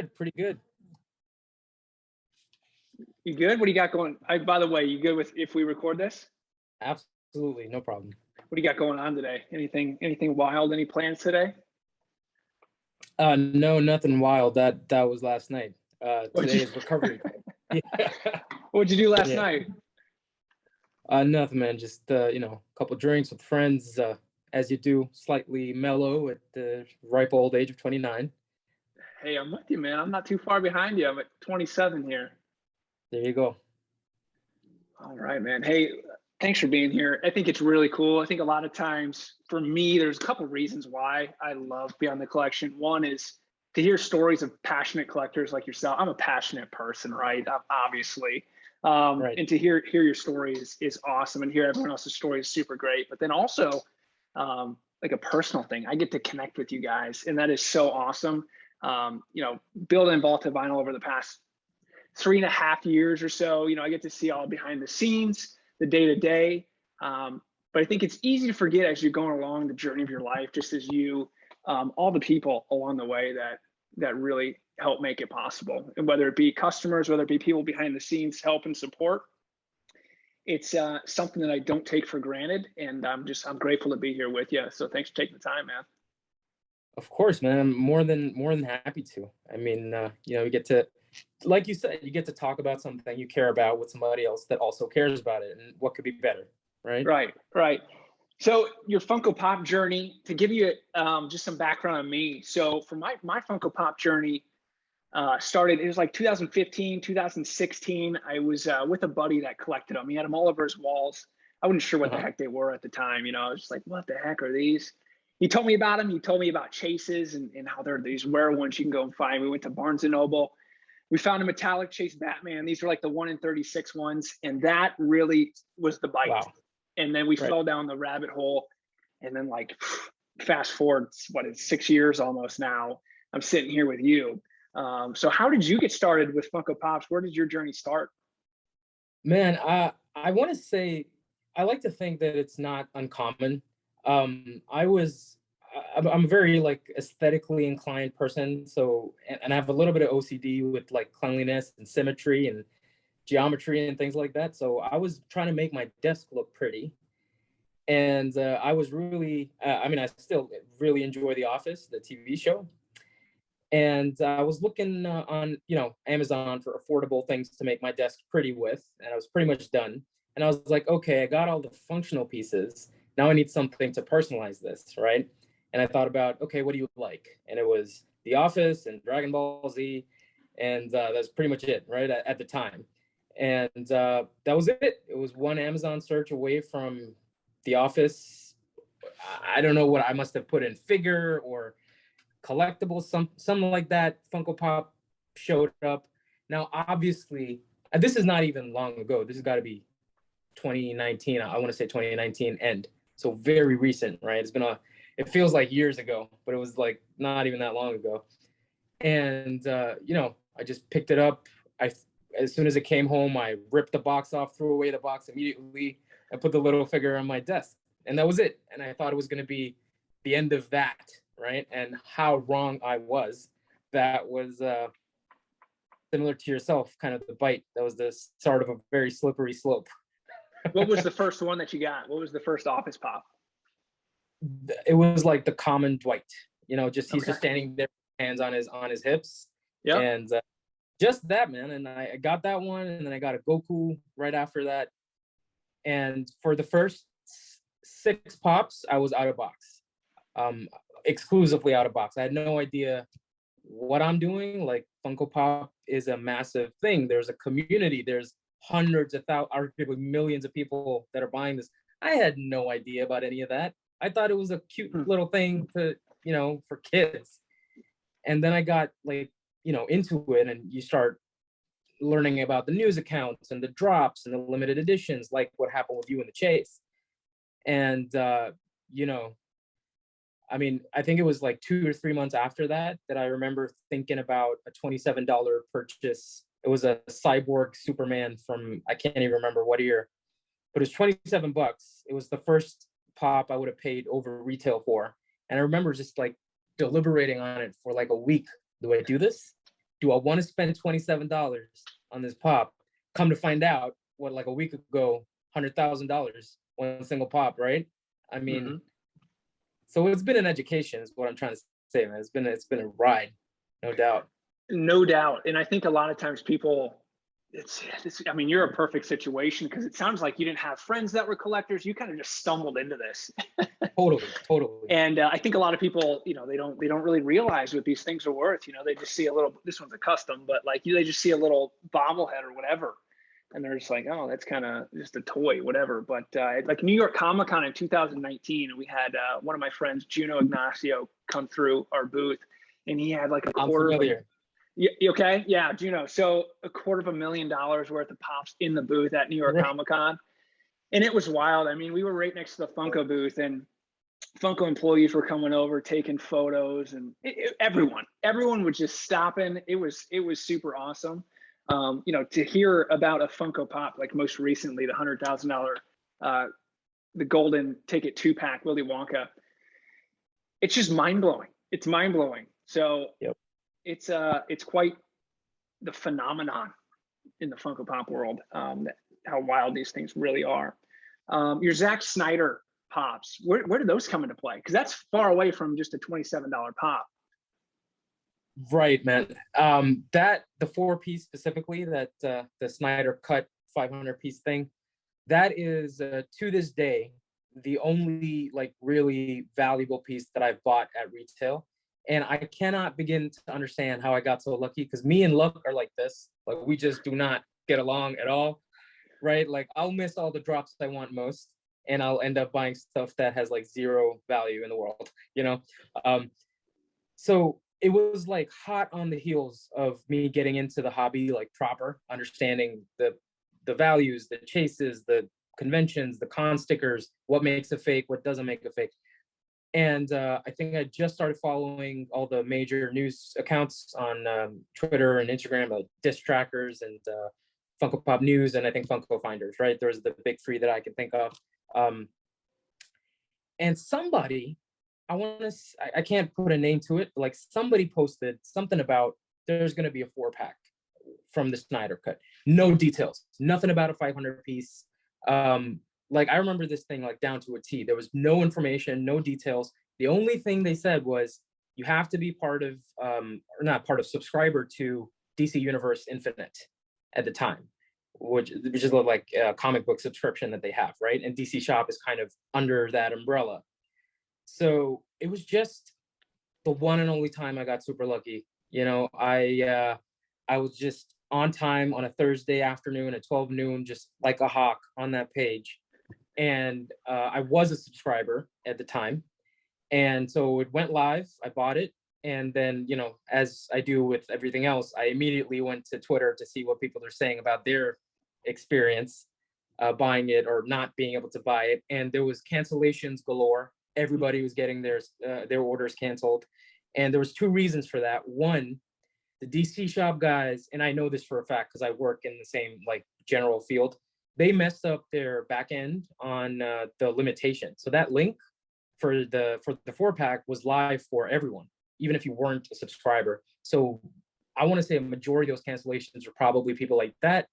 good, pretty good. You good? What do you got going? By the way, you good with if we record this? Absolutely, no problem. What do you got going on today? Anything wild? Any plans today? No, nothing wild. That was last night. Today is recovery. Yeah. What'd you do last night? Nothing, man. Just a couple drinks with friends, as you do, slightly mellow at the ripe old age of 29. Hey, I'm with you, man. I'm not too far behind you. I'm at 27 here. There you go. All right, man. Hey, thanks for being here. I think it's really cool. I think a lot of times for me, there's a couple reasons why I love Beyond the Collection. One is to hear stories of passionate collectors like yourself. I'm a passionate person, right? Obviously. Right. And to hear your story is awesome, and hear everyone else's story is super great. But then also, like a personal thing, I get to connect with you guys, and that is so awesome. Building Volta Vinyl over the past 3.5 years or so, I get to see all behind the scenes, the day to day. But I think it's easy to forget as you're going along the journey of your life, just as you, all the people along the way that really help make it possible. And whether it be customers, whether it be people behind the scenes, help and support, it's something that I don't take for granted. And I'm grateful to be here with you. So thanks for taking the time, man. Of course, man. I'm more than happy to. I mean, you get to, like you said, you get to talk about something you care about with somebody else that also cares about it, and what could be better, right? Right. So your Funko Pop journey, to give you just some background on me. So for my Funko Pop journey started, it was like 2015, 2016. I was with a buddy that collected them. He had them all over his walls. I wasn't sure what the heck they were at the time. I was just like, what the heck are these? He told me about them. He told me about Chases and how they're these rare ones you can go and find. We went to Barnes & Noble. We found a metallic Chase Batman. These are like the 1 in 36 ones. And that really was the bite. Wow. And then we fell down the rabbit hole. And then fast forward, it's 6 years almost now, I'm sitting here with you. So how did you get started with Funko Pops? Where did your journey start? Man, I want to say, I like to think that it's not uncommon. I'm a very aesthetically inclined person. So, and I have a little bit of OCD with cleanliness and symmetry and geometry and things like that. So I was trying to make my desk look pretty. And I was really, I still really enjoy The Office, the TV show. And I was looking on, Amazon for affordable things to make my desk pretty with, and I was pretty much done. And I was like, okay, I got all the functional pieces. Now I need something to personalize this, right? And I thought about, okay, what do you like? And it was The Office and Dragon Ball Z, and that's pretty much it, right, at the time. And that was it. It was one Amazon search away from The Office. I don't know what I must have put in, figure or collectibles, something like that. Funko Pop showed up. Now, obviously, this is not even long ago. This has got to be 2019. I want to say 2019 end. So very recent, right? It feels like years ago, but it was not even that long ago. And, I just picked it up. As soon as it came home, I ripped the box off, threw away the box immediately, and put the little figure on my desk. And that was it. And I thought it was going to be the end of that, right? And how wrong I was. That was similar to yourself, kind of the bite. That was the start of a very slippery slope. What was the first one that you got? What was the first Office Pop? It was like the common Dwight, he's just standing there, hands on his hips. Yeah. And just that, man. And I got that one, and then I got a Goku right after that. And for the first 6 pops, I was out of box, exclusively out of box. I had no idea what I'm doing. Funko Pop is a massive thing. There's a community. There's hundreds of thousands, arguably millions of people that are buying this. I had no idea about any of that. I thought it was a cute little thing to, for kids. And then I got into it, and you start learning about the news accounts and the drops and the limited editions, like what happened with you in the Chase. And, I think it was 2 or 3 months after that I remember thinking about a $27 purchase. It was a cyborg Superman from, I can't even remember what year, but it was $27. It was the first pop I would have paid over retail for. And I remember just deliberating on it for a week. Do I do this? do I want to spend $27 on this pop? Come to find out, what, like a week ago, $100,000 one single pop, right? I mean, so it's been an education, is what I'm trying to say, man. It's been a ride, no doubt. No doubt. And I think a lot of times people, I mean, you're a perfect situation because it sounds like you didn't have friends that were collectors. You kind of just stumbled into this. Totally. And I think a lot of people, they don't really realize what these things are worth. They just see a little, this one's a custom, but like they just see a little bobblehead or whatever. And they're just like, oh, that's kind of just a toy, whatever. But like New York Comic Con in 2019, we had one of my friends, Juno Ignacio, come through our booth, and he had like a quarter of a, you okay? Yeah, Juno. So $250,000 worth of pops in the booth at New York Comic Con. And it was wild. I mean, we were right next to the Funko booth, and Funko employees were coming over, taking photos, and everyone was just stopping. It was super awesome. To hear about a Funko Pop, like most recently, the $100,000, the golden ticket 2-pack Willy Wonka, it's just mind blowing. It's mind blowing. So it's quite the phenomenon in the Funko Pop world, how wild these things really are. Your Zack Snyder Pops, where do those come into play? Because that's far away from just a $27 pop. Right, man. That the 4-piece specifically, that the Snyder Cut 500-piece thing, that is to this day the only like really valuable piece that I've bought at retail. And I cannot begin to understand how I got so lucky, because me and luck are like this. Like, we just do not get along at all, right? Like, I'll miss all the drops I want most, and I'll end up buying stuff that has like zero value in the world, So it was like hot on the heels of me getting into the hobby like proper, understanding the values, the chases, the conventions, the con stickers, what makes a fake, what doesn't make a fake. And I think I just started following all the major news accounts on Twitter and Instagram, like Disc Trackers and Funko Pop News, and I think Funko Finders, right? There's the big three that I can think of. And somebody, I can't put a name to it, but like somebody posted something about there's going to be a 4-pack from the Snyder Cut. No details, nothing about a 500-piece. Like, I remember this thing like down to a T. There was no information, no details. The only thing they said was you have to be part of, or not part of, subscriber to DC Universe Infinite at the time, which is like a comic book subscription that they have, right? And DC Shop is kind of under that umbrella. So it was just the one and only time I got super lucky. I was just on time on a Thursday afternoon at 12 noon, just like a hawk on that page. And I was a subscriber at the time. And so it went live, I bought it. And then, as I do with everything else, I immediately went to Twitter to see what people are saying about their experience buying it or not being able to buy it. And there was cancellations galore. Everybody was getting their orders canceled. And there was 2 reasons for that. One, the DC Shop guys, and I know this for a fact because I work in the same like general field, they messed up their back end on the limitation. So that link for the 4-pack was live for everyone, even if you weren't a subscriber. So I want to say a majority of those cancellations were probably people like that.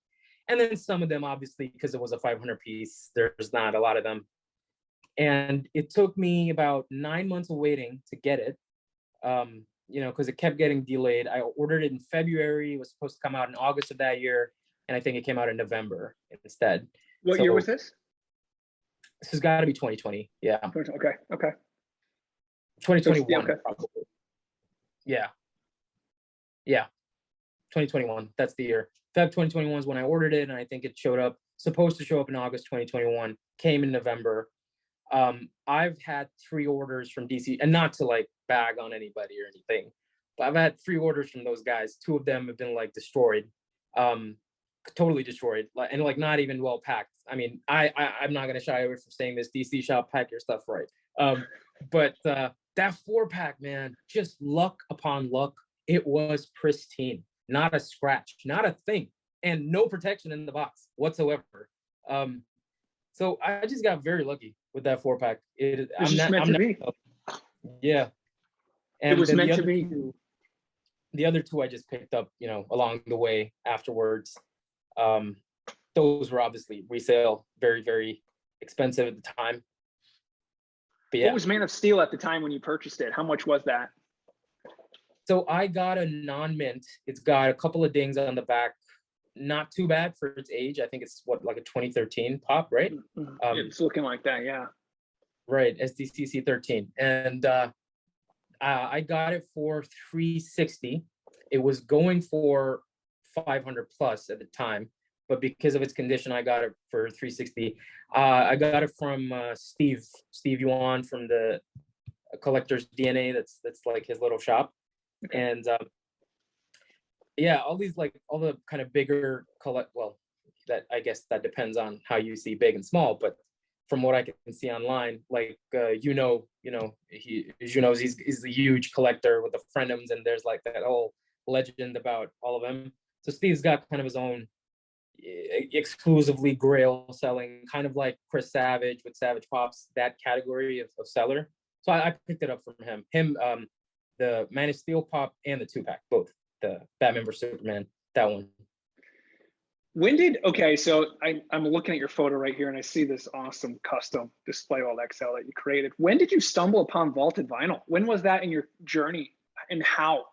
And then some of them, obviously, because it was a 500-piece, there's not a lot of them. And it took me about 9 months of waiting to get it, because it kept getting delayed. I ordered it in February. It was supposed to come out in August of that year. And I think it came out in November instead. What year was this? This has got to be 2020. Yeah. Okay. 2021, yeah, okay. Probably. Yeah. 2021. That's the year. Feb 2021 is when I ordered it. And I think it supposed to show up in August 2021, came in November. I've had 3 orders from DC, and not to like bag on anybody or anything, but I've had 3 orders from those guys. 2 of them have been like destroyed. Totally destroyed, and like not even well packed. I mean, I'm not gonna shy away from saying this. DC Shop, pack your stuff right. But that 4-pack, man, just luck upon luck. It was pristine, not a scratch, not a thing, and no protection in the box whatsoever. So I just got very lucky with that 4-pack. It's meant to be. Yeah, and it was then meant the to other be. 2, The other two I just picked up, along the way afterwards. Those were obviously resale, very, very expensive at the time. But yeah. What was Man of Steel at the time when you purchased it? How much was that? So I got a non-mint. It's got a couple of dings on the back. Not too bad for its age. I think it's like a 2013 pop, right? It's looking like that, yeah. Right, SDCC 13. And I got it for 360. It was going for 500 plus at the time, but because of its condition, I got it for 360. I got it from Steve Yuan from the Collector's DNA. That's like his little shop. Okay. And yeah, all the kind of bigger that I guess that depends on how you see big and small, but from what I can see online, like he's a huge collector with the Friendums, and there's like that whole legend about all of them. So Steve's got kind of his own exclusively grail selling, kind of like Chris Savage with Savage Pops, that category of seller. So I picked it up from him. The Man of Steel pop and the 2-pack, both the Batman vs Superman, that one. So I'm looking at your photo right here and I see this awesome custom display vault XL that you created. When did you stumble upon vaulted vinyl? When was that in your journey and how?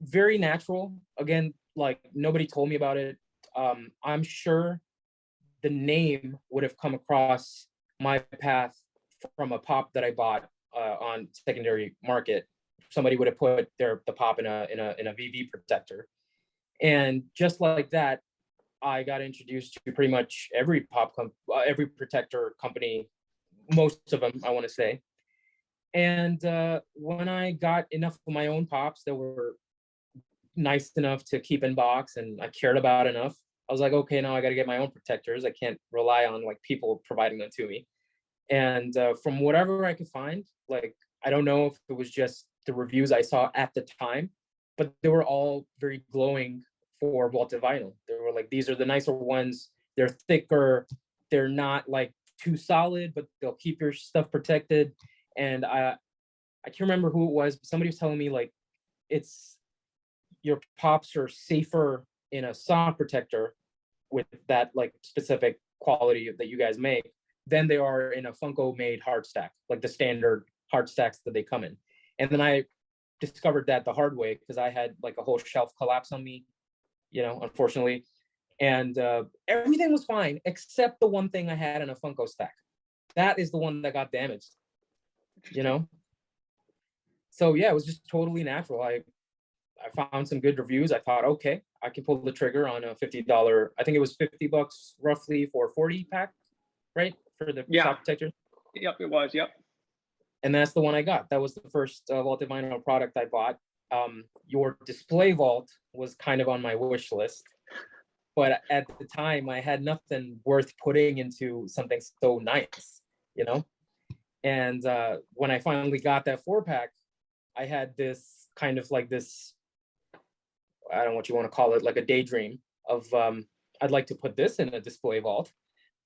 Very natural. Again, like nobody told me about it. I'm sure the name would have come across my path from a pop that I bought on secondary market. Somebody would have put the pop in a VV protector. And just like that, I got introduced to pretty much every every protector company, most of them, I want to say. And when I got enough of my own pops that were nice enough to keep in box and I cared about enough, I was like, okay, now I got to get my own protectors. I can't rely on like people providing them to me. And from whatever I could find, like, I don't know if it was just the reviews I saw at the time, but they were all very glowing for vaulted vinyl. They were like, these are the nicer ones. They're thicker. They're not like too solid, but they'll keep your stuff protected. And I can't remember who it was, but somebody was telling me like, your pops are safer in a sock protector with that like specific quality that you guys make than they are in a Funko made hard stack, like the standard hard stacks that they come in. And then I discovered that the hard way because I had like a whole shelf collapse on me, unfortunately. And everything was fine except the one thing I had in a Funko stack. That is the one that got damaged, So yeah, it was just totally natural. I found some good reviews. I thought, okay, I can pull the trigger on a $50. I think it was $50 roughly for a 40 pack, right? For the sock protector. Yep, it was. Yep. And that's the one I got. That was the first vaulted vinyl product I bought. Your display vault was kind of on my wish list, but at the time I had nothing worth putting into something so nice, And when I finally got that 4-pack, I had this kind of like this, I don't know what you want to call it, like a daydream of I'd like to put this in a display vault,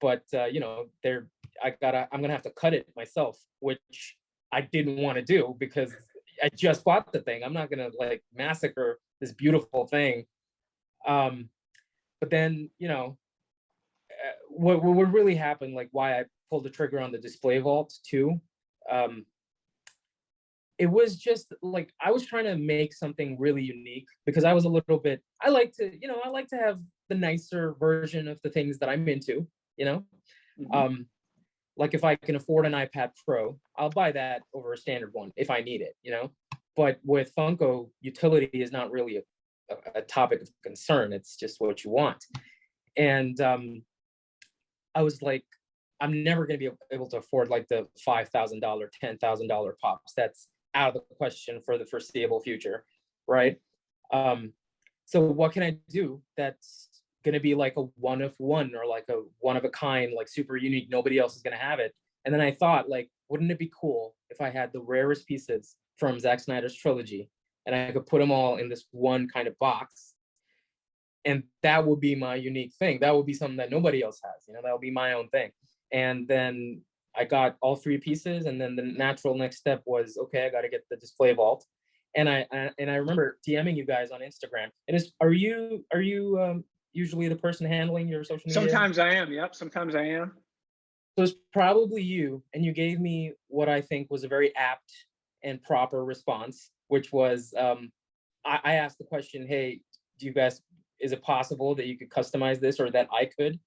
but I'm gonna have to cut it myself, which I didn't want to do because I just bought the thing. I'm not gonna like massacre this beautiful thing. But then what really happened, like why I pulled the trigger on the display vault too. It was just like I was trying to make something really unique because I was a little bit. I like to have the nicer version of the things that I'm into. Mm-hmm. Like if I can afford an iPad Pro, I'll buy that over a standard one if I need it. But with Funko, utility is not really a topic of concern. It's just what you want. And I was like, I'm never going to be able to afford like the $5,000, $10,000 pops. That's out of the question for the foreseeable future, right? So what can I do that's going to be like a one of one or like a one of a kind, like super unique, nobody else is going to have it? And then I thought, like, wouldn't it be cool if I had the rarest pieces from Zack Snyder's Trilogy and I could put them all in this one kind of box? And that would be my unique thing. That would be something that nobody else has, that would be my own thing. And then I got all 3 pieces, and then the natural next step was, okay, I got to get the display vault. And I remember DMing you guys on Instagram. And are you usually the person handling your social media? Sometimes I am. Yep. Sometimes I am. So it's probably you, and you gave me what I think was a very apt and proper response, which was I asked the question, "Hey, do you guys? Is it possible that you could customize this, or that I could?"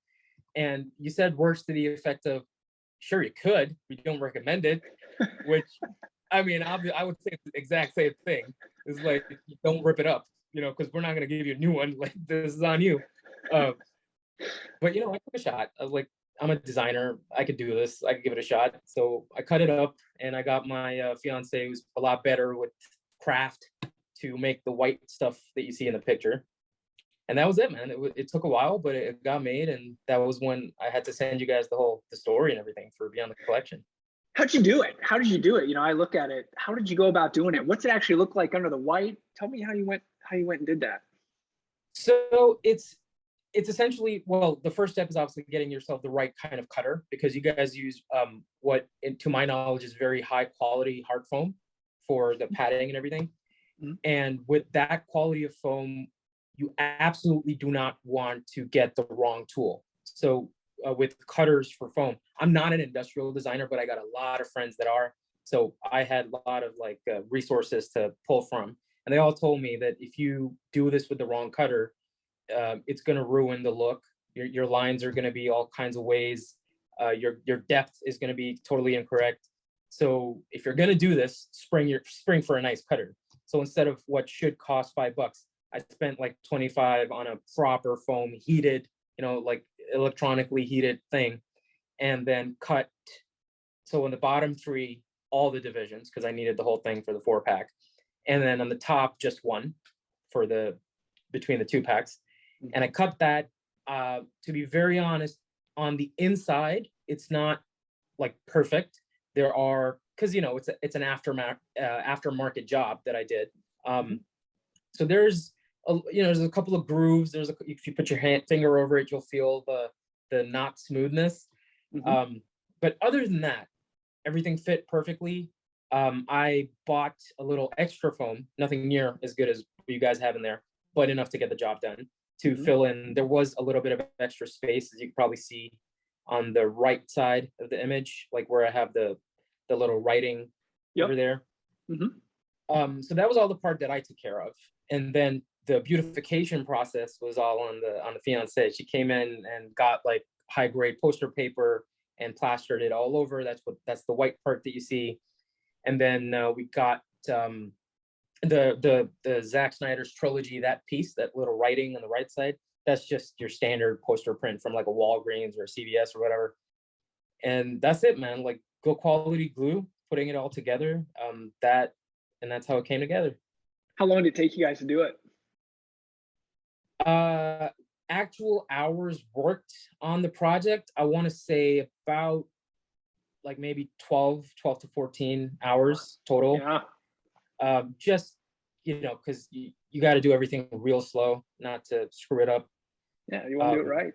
And you said words to the effect of, "Sure, you could. We don't recommend it." Which, I mean, I would say the exact same thing. It's like, don't rip it up, because we're not going to give you a new one. Like, this is on you. Uh, but I took a shot. I was like, I'm a designer. I could do this. I could give it a shot. So I cut it up, and I got my fiance, who's a lot better with craft, to make the white stuff that you see in the picture. And that was it, man. It took a while, but it got made, and that was when I had to send you guys the story and everything for Beyond the Collection. How'd you do it? How did you do it? I look at it. How did you go about doing it? What's it actually look like under the white? Tell me how you went and did that. So it's essentially, well, the first step is obviously getting yourself the right kind of cutter, because you guys use what, to my knowledge, is very high quality hard foam for the padding and everything. Mm-hmm. And with that quality of foam, you absolutely do not want to get the wrong tool. So with cutters for foam, I'm not an industrial designer, but I got a lot of friends that are. So I had a lot of resources to pull from. And they all told me that if you do this with the wrong cutter, it's going to ruin the look. Your lines are going to be all kinds of ways. Your depth is going to be totally incorrect. So if you're going to do this, spring for a nice cutter. So instead of what should cost $5, I spent like 25 on a proper foam heated, electronically heated thing, and then cut. So in the bottom three, all the divisions, because I needed the whole thing for the 4-pack. And then on the top, just one for between the 2 packs. And I cut that, to be very honest, on the inside, it's not like perfect. There are, because it's an aftermarket job that I did. So there's a couple of grooves. If you put your finger over it, you'll feel the not smoothness. Mm-hmm. But other than that, everything fit perfectly. I bought a little extra foam, nothing near as good as what you guys have in there, but enough to get the job done, to fill in. There was a little bit of extra space, as you can probably see on the right side of the image, like where I have the little writing over there. Mm-hmm. So that was all the part that I took care of. And then the beautification process was all on the fiance. She came in and got like high grade poster paper and plastered it all over. That's the white part that you see. And then we got the Zack Snyder's Trilogy, that piece, that little writing on the right side. That's just your standard poster print from like a Walgreens or a CVS or whatever. And that's it, man. Like, good quality glue, putting it all together. That's how it came together. How long did it take you guys to do it? Actual hours worked on the project, I want to say about like maybe 12 to 14 hours total. Yeah. Just, because you got to do everything real slow, not to screw it up. Yeah, you want to do it right.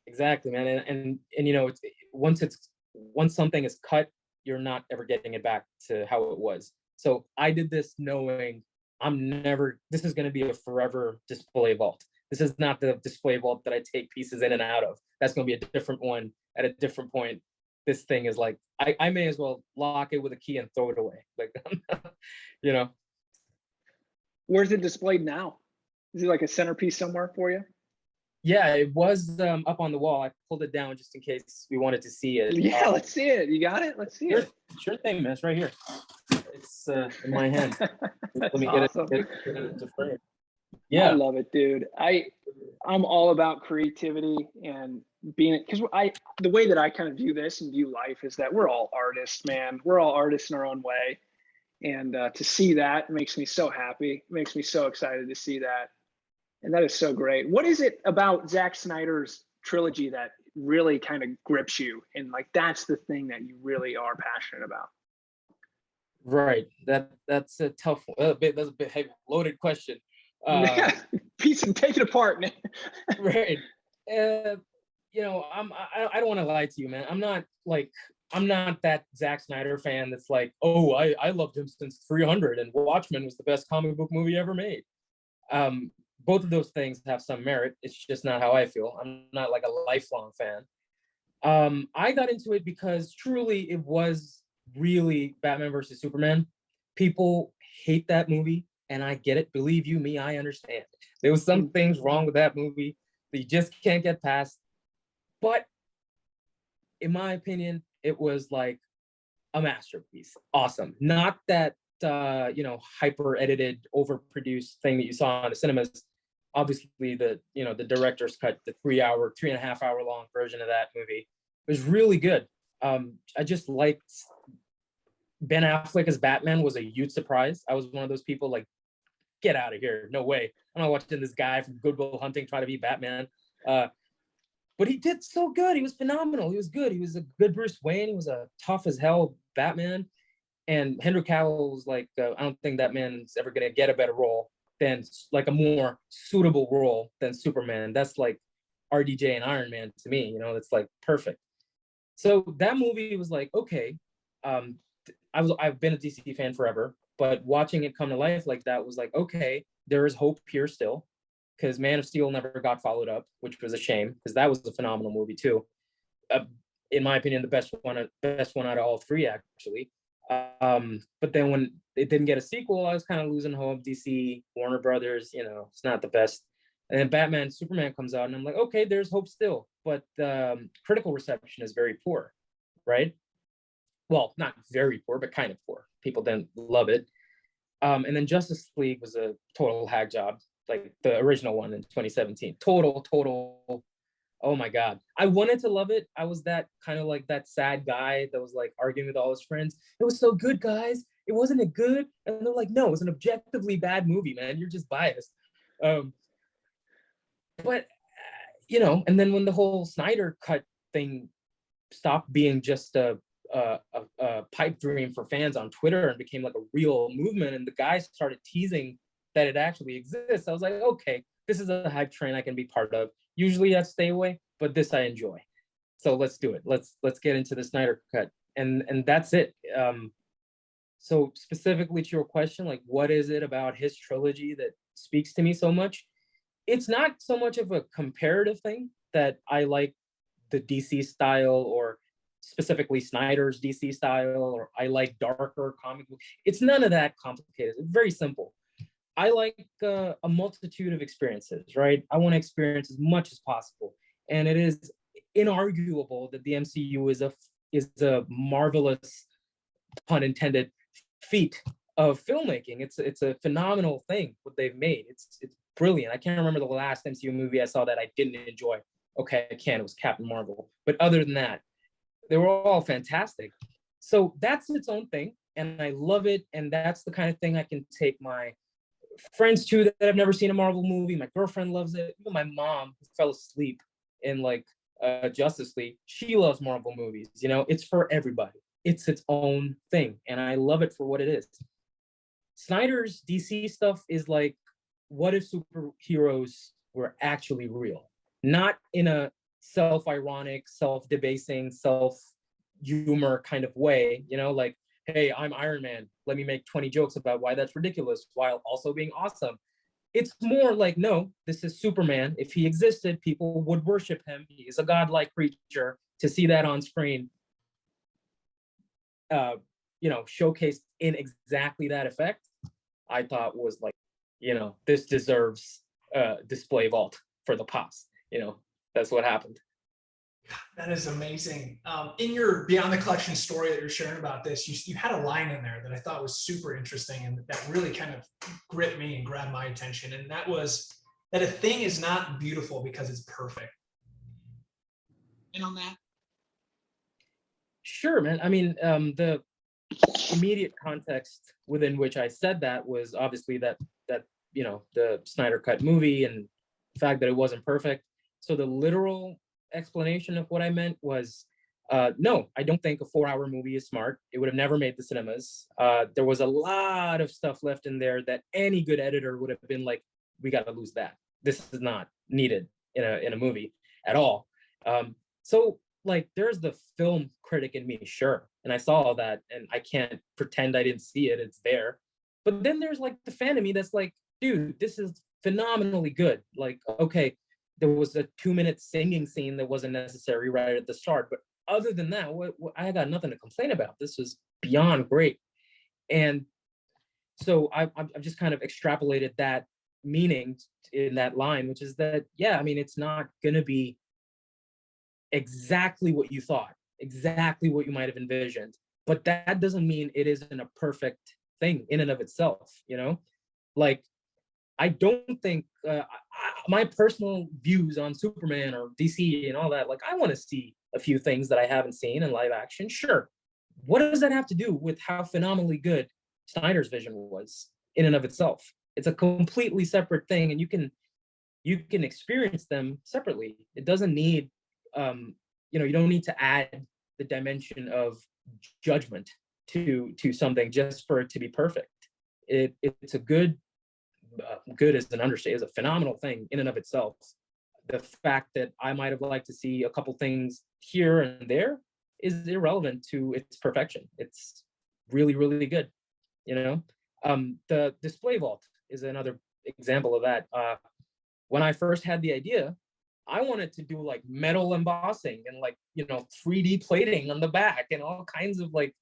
Exactly, man. And it's once something is cut, you're not ever getting it back to how it was. So I did this knowing this is going to be a forever display vault. This is not the display vault that I take pieces in and out of. That's going to be a different one at a different point. This thing is like, I may as well lock it with a key and throw it away. Like, Where's it displayed now? Is it like a centerpiece somewhere for you? Yeah, it was up on the wall. I pulled it down just in case we wanted to see it. Yeah, let's see it. You got it? Let's see it. Sure thing, man. It's right here. It's in my hand. Let me awesome. get it to frame. Yeah, I love it, dude. I'm all about creativity and being, because the way that I kind of view this and view life is that we're all artists, man. We're all artists in our own way. And to see that makes me so happy. It makes me so excited to see that. And that is so great. What is it about Zack Snyder's Trilogy that really kind of grips you? And like, that's the thing that you really are passionate about. Right. That's a tough one. That's a bit heavy, loaded question. Piece and take it apart, man. Right. I don't want to lie to you, man. I'm not like I'm not that Zack Snyder fan that's like, oh, I loved him since 300 and Watchmen was the best comic book movie ever made. Um, Both of those things have some merit. It's just not how I feel. I'm not like a lifelong fan. I got into it because truly it was really Batman versus Superman. People hate that movie, and I get it. Believe you me, I understand. There was some things wrong with that movie that you just can't get past. But in my opinion, it was like a masterpiece. Awesome. Not that hyper edited, overproduced thing that you saw in the cinemas. Obviously, the director's cut, the 3 hour, 3.5 hour long version of that movie was really good. I just liked Ben Affleck as Batman was a huge surprise. I was one of those people like, get out of here. No way. I'm not watching this guy from Good Will Hunting try to be Batman. But he did so good. He was phenomenal. He was good. He was a good Bruce Wayne. He was a tough as hell Batman. And Henry Cavill was like, I don't think that man's ever going to get a better role than like a more suitable role than Superman. That's like RDJ and Iron Man to me, that's like perfect. So that movie was like, okay, I've been a DC fan forever, but watching it come to life like that was like, okay, there is hope here still, because Man of Steel never got followed up, which was a shame because that was a phenomenal movie too. In my opinion, the best one out of all three, actually. But then when it didn't get a sequel, I was kind of losing hope. DC, Warner Brothers, it's not the best. And then Batman, Superman comes out, and I'm like, okay, there's hope still, but critical reception is very poor, right? Well, not very poor, but kind of poor. People didn't love it. And then Justice League was a total hack job, like the original one in 2017. Total. Oh my God. I wanted to love it. I was that kind of like that sad guy that was like arguing with all his friends. It was so good, guys. It wasn't it good? And they're like, no, it was an objectively bad movie, man. You're just biased. But and then when the whole Snyder Cut thing stopped being just a pipe dream for fans on Twitter and became like a real movement, and the guys started teasing that it actually exists, I was like, okay, this is a hype train I can be part of. Usually I stay away, but this I enjoy. So let's do it. Let's get into the Snyder Cut, and that's it. So specifically to your question, like, what is it about his trilogy that speaks to me so much? It's not so much of a comparative thing that I like the DC style, or specifically Snyder's DC style, or I like darker comic books. It's none of that complicated. It's very simple. I like a multitude of experiences, right? I want to experience as much as possible. And it is inarguable that the MCU is a marvelous, pun intended, feat of filmmaking. It's a phenomenal thing what they've made. It's brilliant. I can't remember the last MCU movie I saw that I didn't enjoy. Okay, I can. It was Captain Marvel. But other than that, they were all fantastic. So that's its own thing, and I love it. And that's the kind of thing I can take my friends to that have never seen a Marvel movie. My girlfriend loves it. Even my mom, who fell asleep in like Justice League, she loves Marvel movies. It's for everybody. It's its own thing, and I love it for what it is. Snyder's DC stuff is like, what if superheroes were actually real? Not in a self-ironic, self-debasing, self-humor kind of way, like, hey, I'm Iron Man. Let me make 20 jokes about why that's ridiculous while also being awesome. It's more like, no, this is Superman. If he existed, people would worship him. He is a godlike creature. To see that on screen, showcased in exactly that effect, I thought was like, this deserves a display vault for the Pops. That's what happened. That is amazing. In your Beyond the Collection story that you're sharing about this, you had a line in there that I thought was super interesting and that really kind of gripped me and grabbed my attention. And that was that a thing is not beautiful because it's perfect. And on that? Sure, man. I mean, the immediate context within which I said that was obviously that the Snyder Cut movie and the fact that it wasn't perfect. So the literal explanation of what I meant was, no, I don't think a 4-hour movie is smart. It would have never made the cinemas. There was a lot of stuff left in there that any good editor would have been like, we got to lose that. This is not needed in a movie at all. So like there's the film critic in me, sure, and I saw all that, and I can't pretend I didn't see it. It's there. But then there's like the fan of me that's like, dude, this is phenomenally good. Like, okay, there was a 2-minute singing scene that wasn't necessary right at the start, but other than that, I got nothing to complain about. This was beyond great. And so I've just kind of extrapolated that meaning in that line, which is that, yeah, I mean, it's not going to be exactly what you thought, exactly what you might have envisioned, but that doesn't mean it isn't a perfect thing in and of itself, you know? Like, I don't think my personal views on Superman or DC and all that, like, I want to see a few things that I haven't seen in live action. Sure. What does that have to do with how phenomenally good Snyder's vision was in and of itself? It's a completely separate thing, and you can experience them separately. It doesn't need, you don't need to add the dimension of judgment to something just for it to be perfect. It's a good is an understatement, is a phenomenal thing in and of itself. The fact that I might have liked to see a couple things here and there is irrelevant to its perfection. It's really, really good. The display vault is another example of that. When I first had the idea, I wanted to do like metal embossing and 3D plating on the back and all kinds of like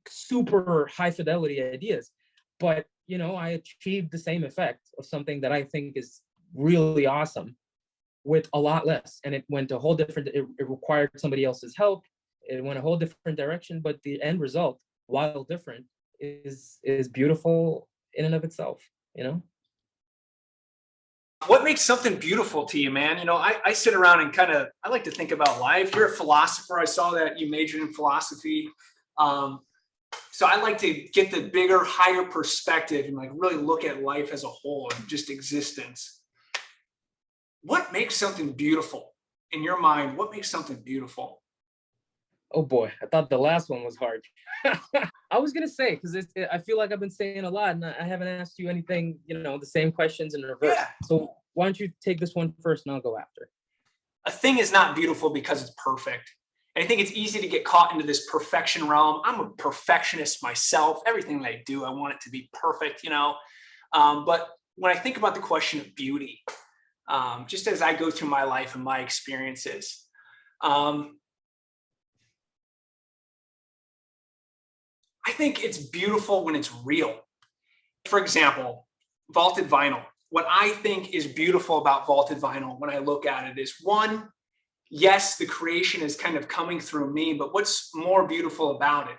super high fidelity ideas. But I achieved the same effect of something that I think is really awesome with a lot less. And it went a whole different, it required somebody else's help. It went a whole different direction, but the end result, while different, is beautiful in and of itself, What makes something beautiful to you, man? I sit around and I like to think about life. You're a philosopher. I saw that you majored in philosophy. So I like to get the bigger, higher perspective and like really look at life as a whole and just existence. What makes something beautiful in your mind? What makes something beautiful? Oh boy, I thought the last one was hard. I was gonna say, because I feel like I've been saying a lot, and I haven't asked you anything, the same questions in reverse. Yeah. So why don't you take this one first, and I'll go after. A thing is not beautiful because it's perfect. And I think it's easy to get caught into this perfection realm. I'm a perfectionist myself. Everything that I do, I want it to be perfect, But when I think about the question of beauty, just as I go through my life and my experiences, I think it's beautiful when it's real. For example, vaulted vinyl. What I think is beautiful about vaulted vinyl when I look at it is, one, yes, the creation is kind of coming through me, but what's more beautiful about it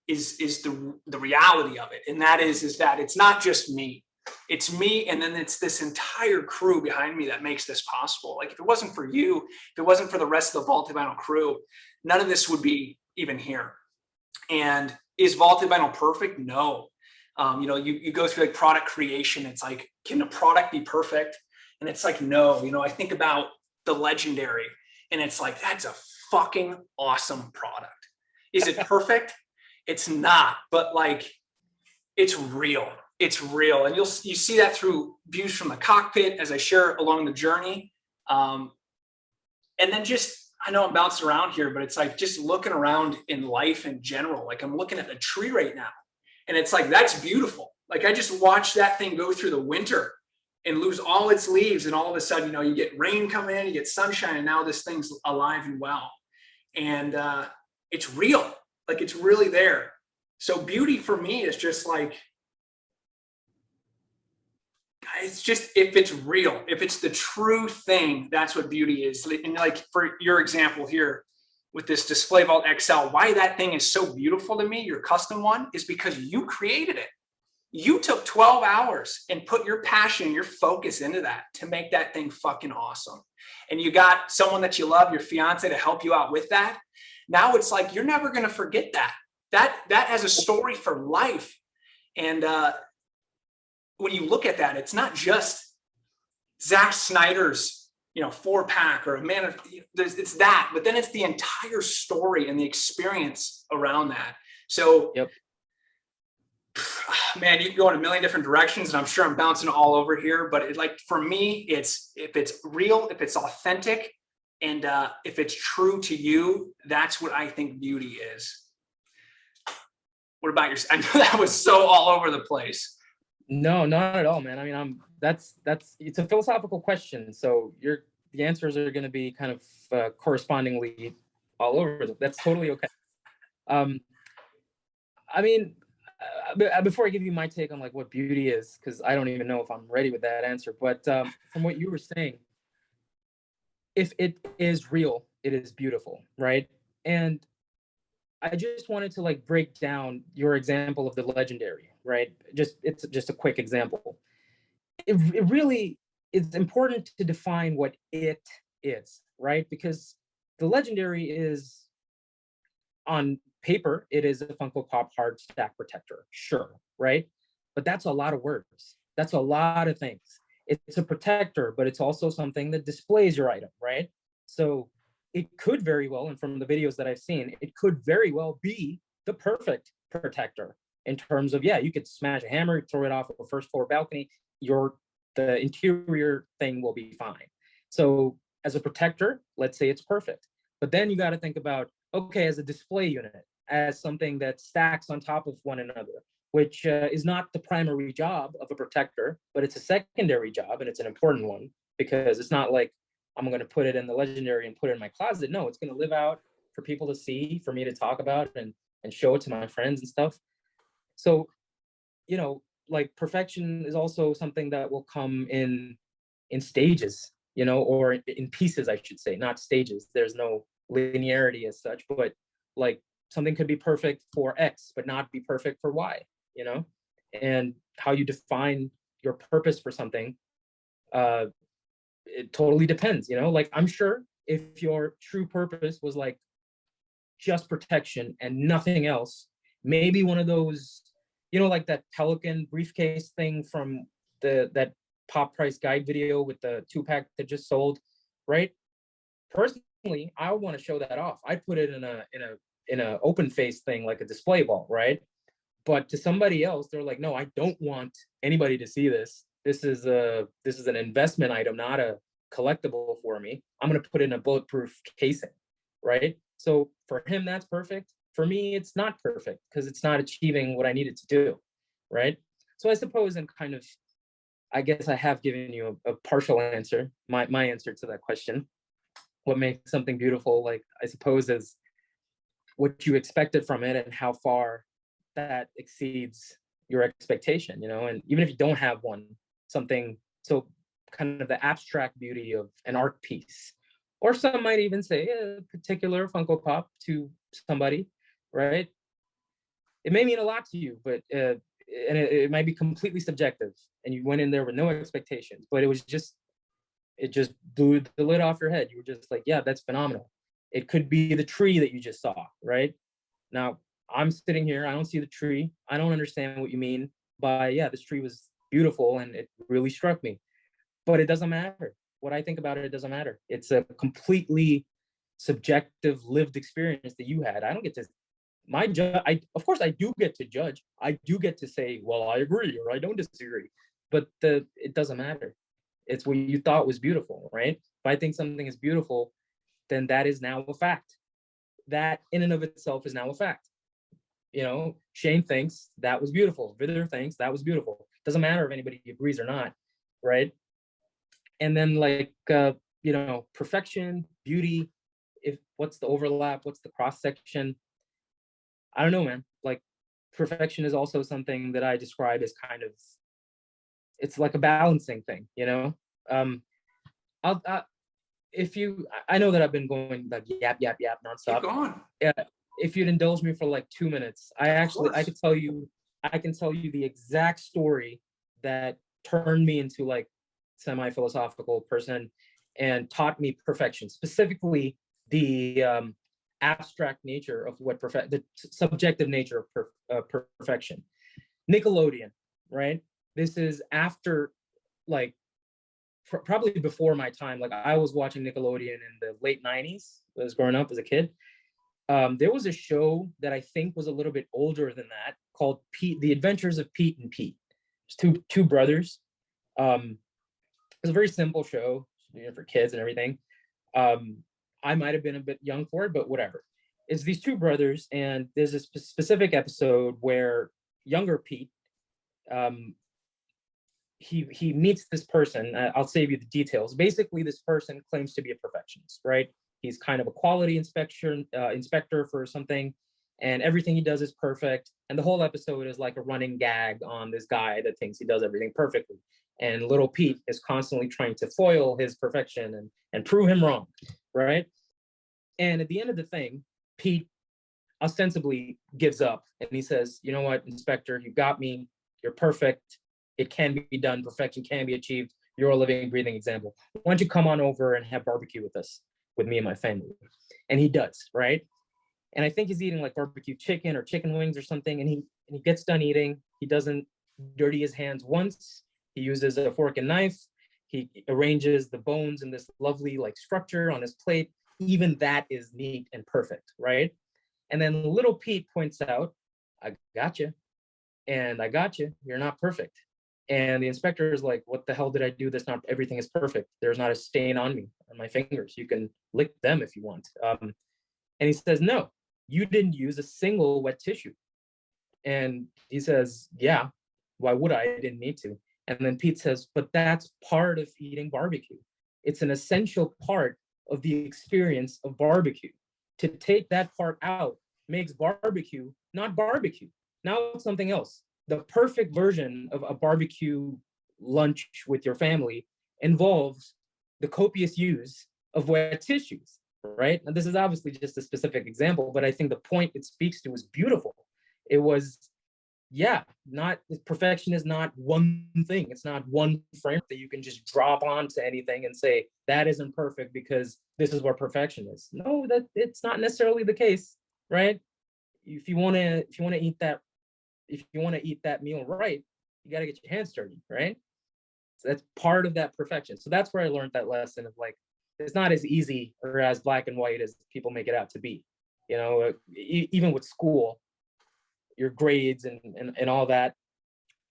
is the reality of it. And that is that it's not just me. It's me, and then it's this entire crew behind me that makes this possible. Like, if it wasn't for you, if it wasn't for the rest of the vaulted vinyl crew, none of this would be even here. And is vaulted vinyl perfect? No. You go through like product creation. It's like, can a product be perfect? And it's like, no. I think about the Legendary, and it's like, that's a fucking awesome product. Is it perfect? It's not, but like, it's real. It's real. And you see that through views from the cockpit as I share along the journey. And then I know I'm bouncing around here, but it's like just looking around in life in general. Like, I'm looking at a tree right now, and it's like, that's beautiful. Like, I just watched that thing go through the winter and lose all its leaves. And all of a sudden, you get rain coming in, you get sunshine, and now this thing's alive and well. And it's real. Like, it's really there. So beauty for me is just like, it's just, if it's real, if it's the true thing, that's what beauty is. And like, for your example here with this Display Vault XL, why that thing is so beautiful to me, your custom one, is because you created it. You took 12 hours and put your passion, your focus into that to make that thing fucking awesome. And you got someone that you love, your fiance, to help you out with that. Now it's like, you're never going to forget that. That has a story for life. And when you look at that, it's not just Zack Snyder's, 4-pack or a man of, it's that, but then it's the entire story and the experience around that. So, yep. Man, you can go in a million different directions, and I'm sure I'm bouncing all over here, but for me, if it's real, if it's authentic, And if it's true to you, that's what I think beauty is. What about your? I know that was so all over the place. No, not at all, man. I mean, that's it's a philosophical question, so the answers are going to be kind of correspondingly all over. That's totally okay. I mean, before I give you my take on like what beauty is, because I don't even know if I'm ready with that answer, but from what you were saying, if it is real, it is beautiful, right? And I just wanted to like break down your example of the legendary, right? It's just a quick example. It really is important to define what it is, right? Because the legendary is, on paper, it is a Funko Pop hard stack protector, sure, right? But that's a lot of words. That's a lot of things. It's a protector, but it's also something that displays your item, right? So it could very well, and from the videos that I've seen, it could very well be the perfect protector in terms of, yeah, you could smash a hammer, throw it off of a first floor balcony, the interior thing will be fine. So as a protector, let's say it's perfect. But then you got to think about, okay, as a display unit, as something that stacks on top of one another, which is not the primary job of a protector, but it's a secondary job, and it's an important one, because it's not like I'm going to put it in the legendary and put it in my closet. No, it's going to live out for people to see, for me to talk about and show it to my friends and stuff. So, you know, like perfection is also something that will come in stages, you know, or in pieces, I should say, not stages. There's no linearity as such, but like something could be perfect for X, but not be perfect for Y, you know? And how you define your purpose for something, it totally depends, you know? Like, I'm sure if your true purpose was like just protection and nothing else, maybe one of those, you know, like that Pelican briefcase thing from that Pop Price Guide video with the 2-pack that just sold, right? Personally, I would want to show that off. I'd put it in a open face thing, like a display ball, right? But to somebody else, they're like, no, I don't want anybody to see this. This is an investment item, not a collectible for me. I'm going to put it in a bulletproof casing, right? So for him, that's perfect. For me, it's not perfect because it's not achieving what I needed to do, right? So I suppose I guess I have given you a partial answer, my answer to that question. What makes something beautiful, like, I suppose, is what you expected from it and how far that exceeds your expectation, you know? And even if you don't have one, something, so kind of the abstract beauty of an art piece, or some might even say a particular Funko Pop to somebody, right? It may mean a lot to you, but and it might be completely subjective, and you went in there with no expectations, but it just blew the lid off your head. You were just like, yeah, that's phenomenal. It could be the tree that you just saw, right? Now, I'm sitting here, I don't see the tree. I don't understand what you mean by, yeah, this tree was beautiful and it really struck me. But it doesn't matter. What I think about it, it doesn't matter. It's a completely subjective lived experience that you had. I don't get to, of course I do get to judge. I do get to say, well, I agree or I don't disagree. But it doesn't matter. It's what you thought was beautiful, right? If I think something is beautiful, then that is now a fact. That in and of itself is now a fact. You know, Shane thinks that was beautiful. Vidur thinks that was beautiful. Doesn't matter if anybody agrees or not, right? And then like, you know, perfection, beauty, what's the overlap? What's the cross section? I don't know, man. Like, perfection is also something that I describe as kind of, it's like a balancing thing, you know? I know that I've been going like yap nonstop. Keep going. Yeah, if you'd indulge me for like 2 minutes, I can tell you the exact story that turned me into like semi-philosophical person and taught me perfection, specifically the abstract nature of the subjective nature of perfection. Nickelodeon, right? This is after, like, probably before my time. Like, I was watching Nickelodeon in the late 90s. I was growing up as a kid. There was a show that I think was a little bit older than that called The Adventures of Pete and Pete. It's two brothers. It was a very simple show, you know, for kids and everything. I might have been a bit young for it, but whatever. It's these two brothers, and there's a specific episode where younger Pete, um, he meets this person. I'll save you the details. Basically, this person claims to be a perfectionist, right? He's kind of a quality inspector for something, and everything he does is perfect. And the whole episode is like a running gag on this guy that thinks he does everything perfectly. And little Pete is constantly trying to foil his perfection and prove him wrong, right? And at the end of the thing, Pete ostensibly gives up and he says, you know what, Inspector, you got me. You're perfect. It can be done. Perfection can be achieved. You're a living, breathing example. Why don't you come on over and have barbecue with us, with me and my family? And he does, right? And I think he's eating like barbecue chicken or chicken wings or something. And he gets done eating. He doesn't dirty his hands once. He uses a fork and knife. He arranges the bones in this lovely like structure on his plate. Even that is neat and perfect, right? And then little Pete points out, I got you. And I got you. You're not perfect. And the inspector is like, what the hell did I do? That's not, everything is perfect. There's not a stain on me, on my fingers. You can lick them if you want. And he says, no, you didn't use a single wet tissue. And he says, yeah, why would I? I didn't need to. And then Pete says, but that's part of eating barbecue. It's an essential part of the experience of barbecue. To take that part out makes barbecue not barbecue. Now it's something else. The perfect version of a barbecue lunch with your family involves the copious use of wet tissues, right? And this is obviously just a specific example, but I think the point it speaks to is beautiful. It was, yeah, not, perfection is not one thing. It's not one frame that you can just drop onto anything and say that isn't perfect because this is what perfection is. No, that it's not necessarily the case, right? If you want to eat that meal right, you got to get your hands dirty, right? So that's part of that perfection. So that's where I learned that lesson of like, it's not as easy or as black and white as people make it out to be. You know, even with school, your grades and all that,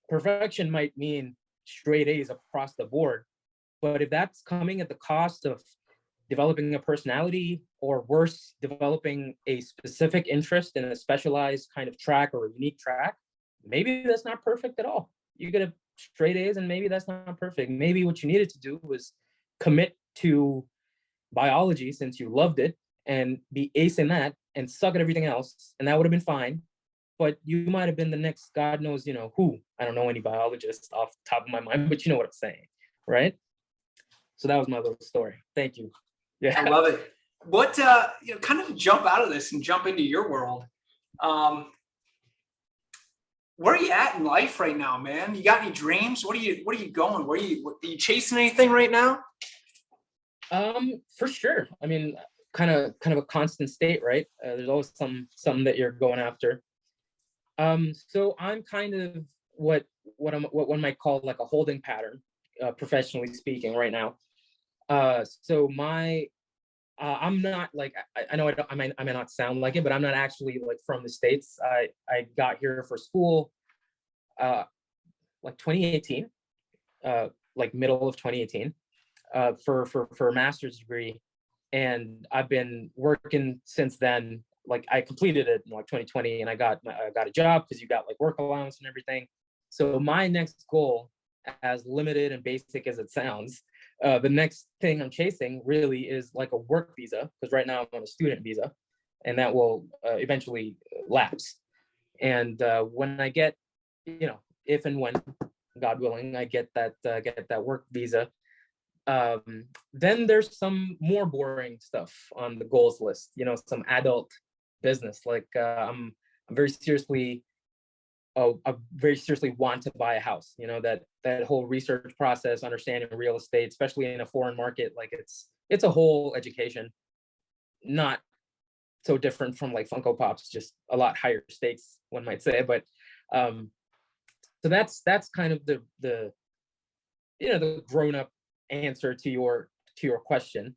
perfection might mean straight A's across the board. But if that's coming at the cost of developing a personality, or worse, developing a specific interest in a specialized kind of track or a unique track, maybe that's not perfect at all. You get a straight A's and maybe that's not perfect. Maybe what you needed to do was commit to biology since you loved it and be ace in that and suck at everything else. And that would have been fine. But you might have been the next, God knows, you know, who. I don't know any biologists off the top of my mind, but you know what I'm saying, right? So that was my little story. Thank you. Yeah. I love it. What, kind of jump out of this and jump into your world. Where are you at in life right now, man? You got any dreams? What are you going? Are you chasing anything right now? For sure. I mean, kind of a constant state, right? There's always some that you're going after. So I'm kind of what one might call like a holding pattern, professionally speaking, right now. So I'm not like, I know I may not sound like it, but I'm not actually like from the States. I got here for school, like 2018, like middle of 2018, for a master's degree. And I've been working since then. Like I completed it in like 2020 and I got a job because you got like work allowance and everything. So my next goal, as limited and basic as it sounds, the next thing I'm chasing really is like a work visa, because right now I'm on a student visa, and that will eventually lapse. And when I get, if and when, God willing, I get that work visa, then there's some more boring stuff on the goals list. Some adult business. Like I'm very seriously. I very seriously want to buy a house. That whole research process, understanding real estate, especially in a foreign market, like it's a whole education. Not so different from like Funko Pops, just a lot higher stakes, one might say. But so that's kind of the grown up answer to your question.